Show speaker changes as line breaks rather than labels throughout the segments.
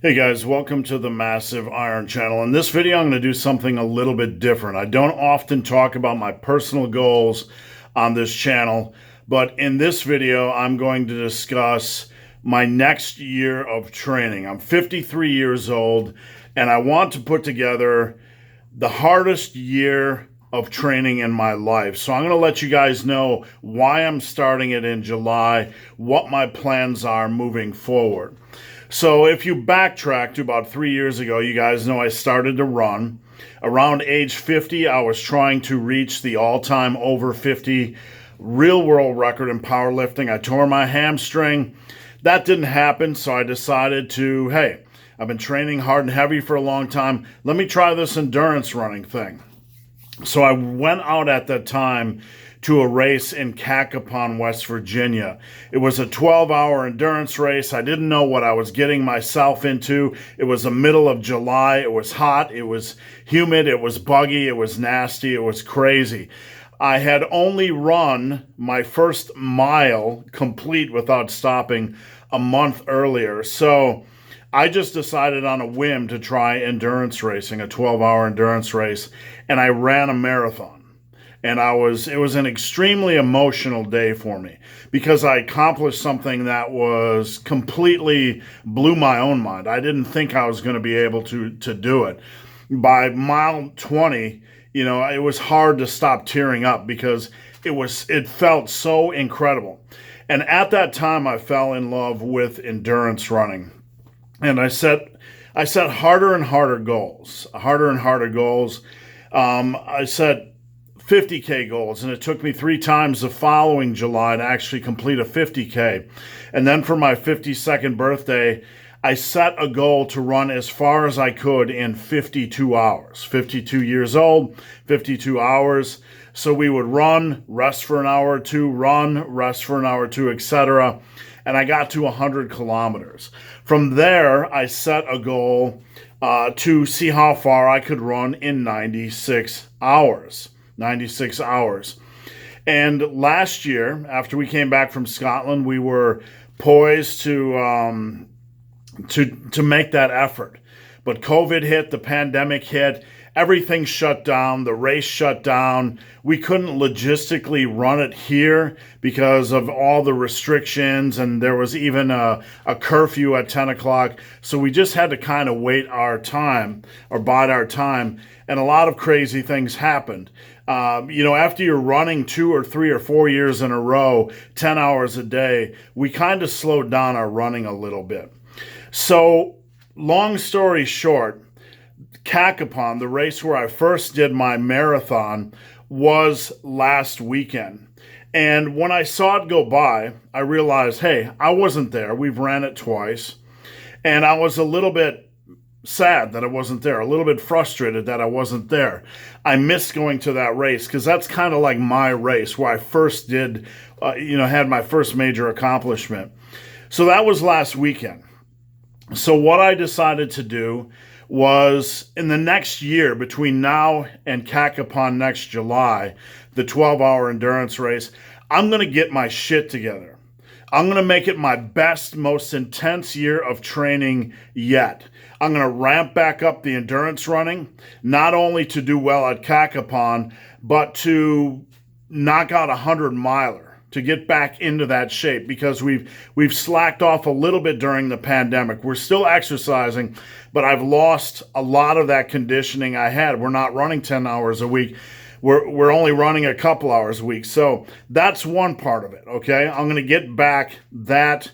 Hey guys, welcome to the Massive Iron Channel. In this video, I'm going to do something a little bit different. I don't often talk about my personal goals on this channel, but in this video, I'm going to discuss my next year of training. I'm 53 years old, and I want to put together the hardest year of training in my life. So I'm going to let you guys know why I'm starting it in July, what my plans are moving forward. So if you backtrack to about 3 years ago, you guys know I started to run. Around age 50, I was trying to reach the all-time over 50 real world record in powerlifting. I tore my hamstring. That didn't happen, so I decided to, hey, I've been training hard and heavy for a long time. Let me try this endurance running thing. So I went out at that time to a race in Cacapon, West Virginia. It was a 12-hour endurance race. I didn't know what I was getting myself into. It was the middle of July. It was hot. It was humid. It was buggy. It was nasty. It was crazy. I had only run my first mile complete without stopping a month earlier. So I just decided on a whim to try endurance racing, a 12-hour endurance race, and I ran a marathon. And it was an extremely emotional day for me because I accomplished something that was completely blew my own mind. I didn't think I was going to be able to do it. By mile 20, it was hard to stop tearing up because it felt so incredible. And at that time, I fell in love with endurance running. And I set harder and harder goals, I set 50K goals, and it took me 3 times the following July to actually complete a 50K. And then for my 52nd birthday, I set a goal to run as far as I could in 52 hours. 52 years old, 52 hours. So we would run, rest for an hour or two, run, rest for an hour or two, etc. And I got to 100 kilometers. From there, I set a goal to see how far I could run in 96 hours. 96 hours. And last year, after we came back from Scotland, we were poised to make that effort. But COVID hit, the pandemic hit, everything shut down, the race shut down. We couldn't logistically run it here because of all the restrictions, and there was even a curfew at 10 o'clock. So we just had to kind of wait our time or bide our time, and a lot of crazy things happened. After you're running 2 or 3 or 4 years in a row, 10 hours a day, we kind of slowed down our running a little bit. So long story short, Cacapon, the race where I first did my marathon, was last weekend. And when I saw it go by, I realized, hey, I wasn't there. We've ran it twice. And I was a little bit sad that I wasn't there, a little bit frustrated that I wasn't there. I missed going to that race because that's kind of like my race where I first did, had my first major accomplishment. So that was last weekend. So what I decided to do was in the next year, between now and Cacapon next July, the 12-hour endurance race, I'm going to get my shit together. I'm going to make it my best, most intense year of training yet. I'm going to ramp back up the endurance running, not only to do well at Cacapon, but to knock out a 100-miler. To get back into that shape because we've slacked off a little bit during the pandemic. We're still exercising, but I've lost a lot of that conditioning I had. We're not running 10 hours a week. We're only running a couple hours a week. So that's one part of it, okay? I'm going to get back that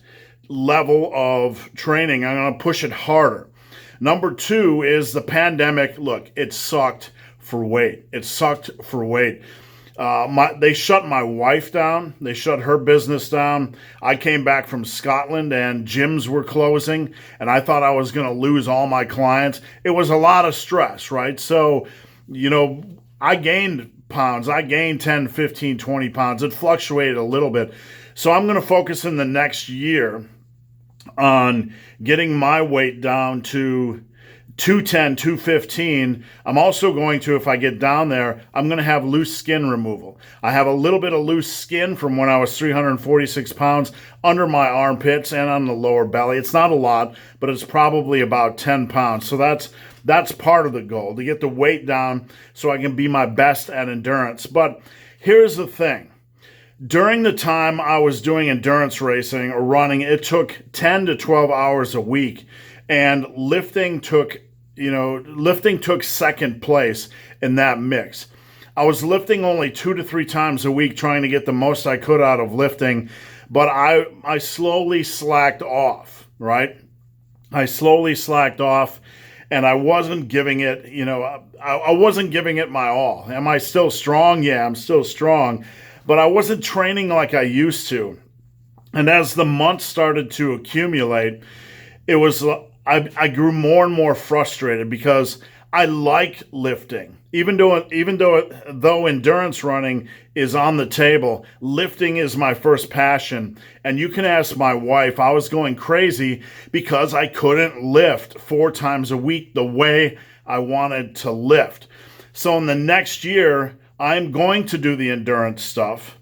level of training. I'm going to push it harder. Number 2 is the pandemic. Look, it sucked for weight. They shut my wife down. They shut her business down. I came back from Scotland and gyms were closing, and I thought I was going to lose all my clients. It was a lot of stress, right? So, I gained pounds. I gained 10, 15, 20 pounds. It fluctuated a little bit. So I'm going to focus in the next year on getting my weight down to 210, 215. I'm also going to, if I get down there, I'm going to have loose skin removal. I have a little bit of loose skin from when I was 346 pounds under my armpits and on the lower belly. It's not a lot, but it's probably about 10 pounds. So that's part of the goal, to get the weight down so I can be my best at endurance. But here's the thing. During the time I was doing endurance racing or running, it took 10 to 12 hours a week, and lifting took second place in that mix. I was lifting only 2 to 3 times a week, trying to get the most I could out of lifting, but I slowly slacked off, right? I slowly slacked off, and I wasn't giving it, I wasn't giving it my all. Am I still strong? Yeah, I'm still strong, but I wasn't training like I used to. And as the months started to accumulate, I grew more and more frustrated because I like lifting. Even though endurance running is on the table, lifting is my first passion. And you can ask my wife, I was going crazy because I couldn't lift 4 times a week the way I wanted to lift. So in the next year, I'm going to do the endurance stuff,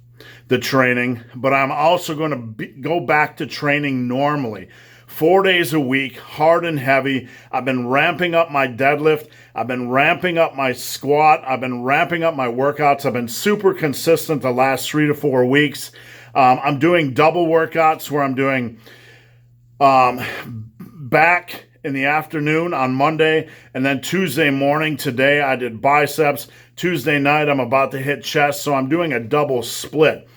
the training, but I'm also going to go back to training normally. 4 days a week, hard and heavy. I've been ramping up my deadlift. I've been ramping up my squat. I've been ramping up my workouts. I've been super consistent the last 3 to 4 weeks. I'm doing double workouts where I'm doing back in the afternoon on Monday, and then Tuesday morning. Today I did biceps. Tuesday night I'm about to hit chest, so I'm doing a double split.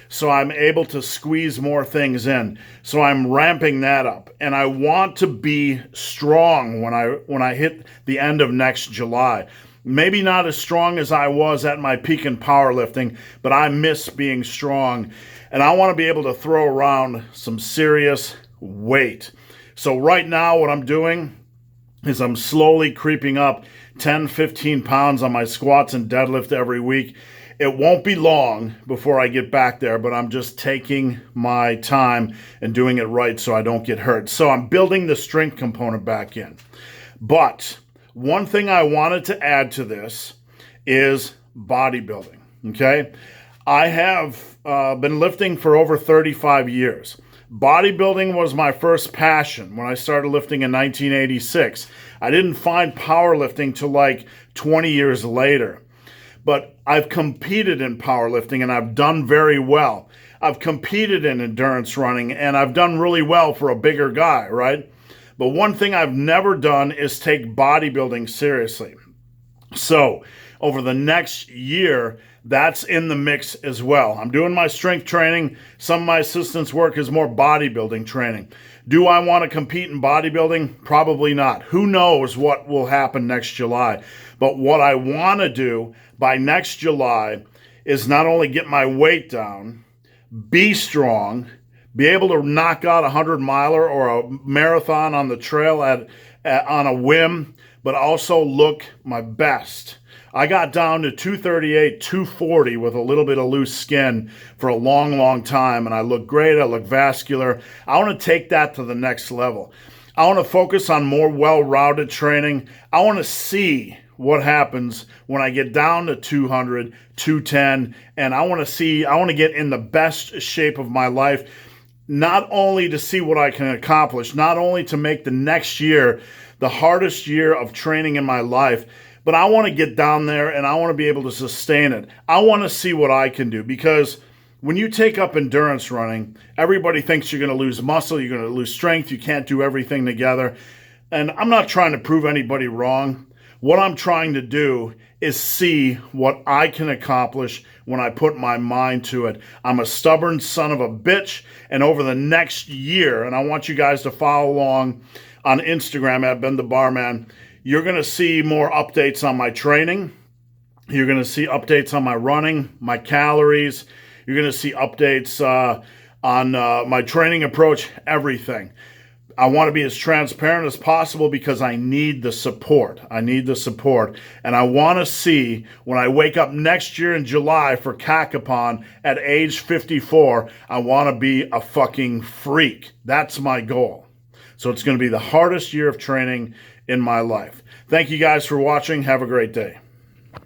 So I'm able to squeeze more things in. So I'm ramping that up. And I want to be strong when I hit the end of next July. Maybe not as strong as I was at my peak in powerlifting, but I miss being strong. And I want to be able to throw around some serious weight. So right now what I'm doing is I'm slowly creeping up 10, 15 pounds on my squats and deadlift every week. It won't be long before I get back there, but I'm just taking my time and doing it right so I don't get hurt. So I'm building the strength component back in. But one thing I wanted to add to this is bodybuilding, okay? I have been lifting for over 35 years. Bodybuilding was my first passion when I started lifting in 1986. I didn't find powerlifting till like 20 years later. But I've competed in powerlifting and I've done very well. I've competed in endurance running and I've done really well for a bigger guy, right? But one thing I've never done is take bodybuilding seriously. So over the next year, that's in the mix as well. I'm doing my strength training. Some of my assistants' work is more bodybuilding training. Do I want to compete in bodybuilding? Probably not. Who knows what will happen next July? But what I want to do by next July is not only get my weight down, be strong, be able to knock out a 100-miler or a marathon on the trail on a whim, but also look my best. I got down to 238, 240 with a little bit of loose skin for a long, long time, and I look great. I look vascular. I want to take that to the next level. I want to focus on more well-rounded training. I want to see what happens when I get down to 200, 210, and I want to get in the best shape of my life, not only to see what I can accomplish, not only to make the next year the hardest year of training in my life, but I want to get down there and I want to be able to sustain it. I want to see what I can do, because when you take up endurance running, everybody thinks you're going to lose muscle, you're going to lose strength, you can't do everything together. And I'm not trying to prove anybody wrong. What I'm trying to do is see what I can accomplish when I put my mind to it. I'm a stubborn son of a bitch, and over the next year, and I want you guys to follow along on Instagram at Ben the Barman, you're going to see more updates on my training. You're going to see updates on my running, my calories. You're going to see updates on my training approach, everything. I want to be as transparent as possible because I need the support. I need the support. And I want to see when I wake up next year in July for Kakapon at age 54, I want to be a fucking freak. That's my goal. So it's going to be the hardest year of training in my life. Thank you guys for watching. Have a great day.